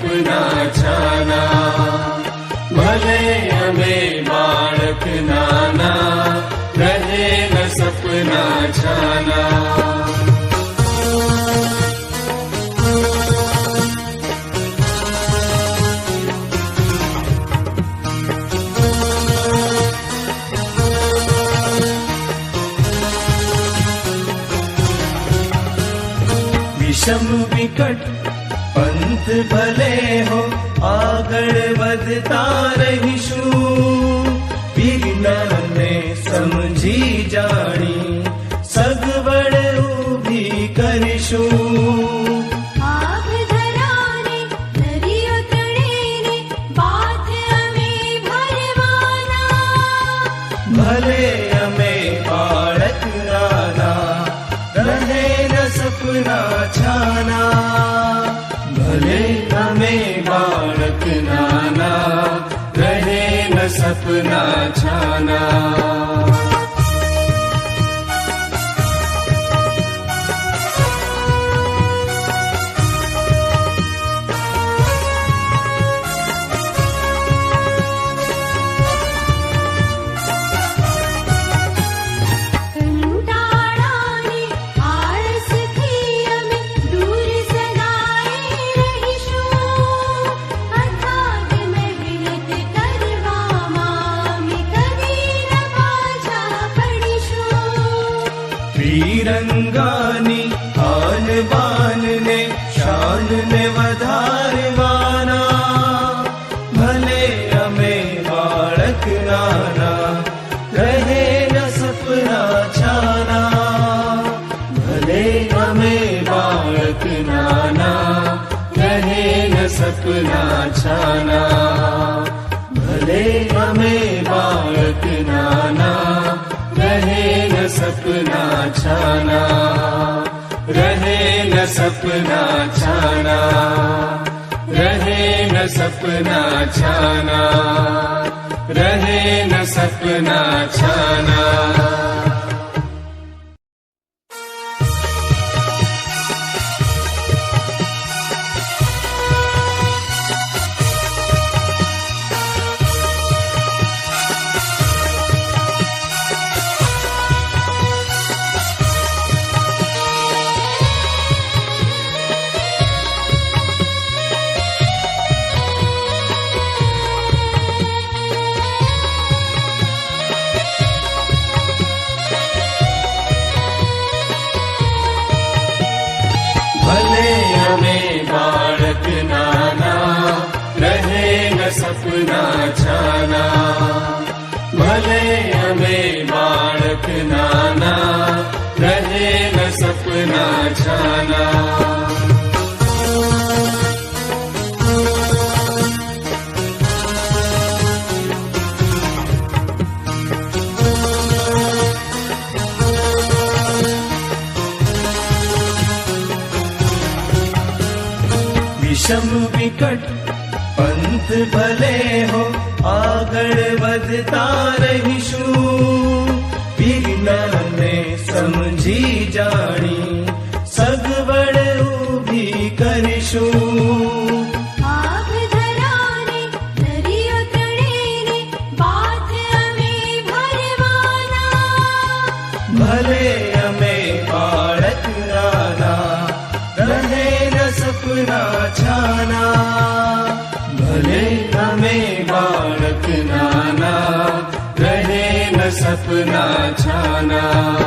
सपना छाना। भले अमे बाळक नाना, रहे न सपना छाना। विषम विकट पंथ भले हो, આગળ વધતા રહીશું। વિજ્ઞાનને સમજી જાણી સગવડ ઊભી કરીશું। આગ ધરાને દરિયો તળેને બાથ અમે ભરવાના। ભલે અમે બાળક નાના, રહે ન સપના છાના। ભલે અમે બાળક નાના, રહે ન સપના છાના। કંટાળાને આળસથી અમે દૂર સદાય રહીશું। અથાગ મહેનત કરવામાં અમે કદી ન પાછા પડીશું। તિરંગાની આન બાનને શાનને વધારવાના। ભલે અમે બાળક નાના, રહે ન સપના છાના। ભલે અમે બાળક નાના, રહે ન સપના છાના। ભલે અમે બાળક નાના, રહે ન સપના છાના। રહે ન સપના છાના। રહે ન સપના છાના। રહે ન સપના છાના। ભલે અમે બાળક નાના, રહે ન સપના છાના। ભલે અમે બાળક નાના, રહે ન સપના છાના। વિષમ વિકટ પંથ ભલે હો, આગળ વધતા રહીશું। વિજ્ઞાનને સમજી જાણી સગવડ ઊભી કરીશું। આગ ધરાને દરિયો તળેને બાથ અમે ભરવાના। ભલે અમે બાળક નાના, રહે ન સપના છાના। ભલે અમે બાળક નાના, રહે ન સપના છાના।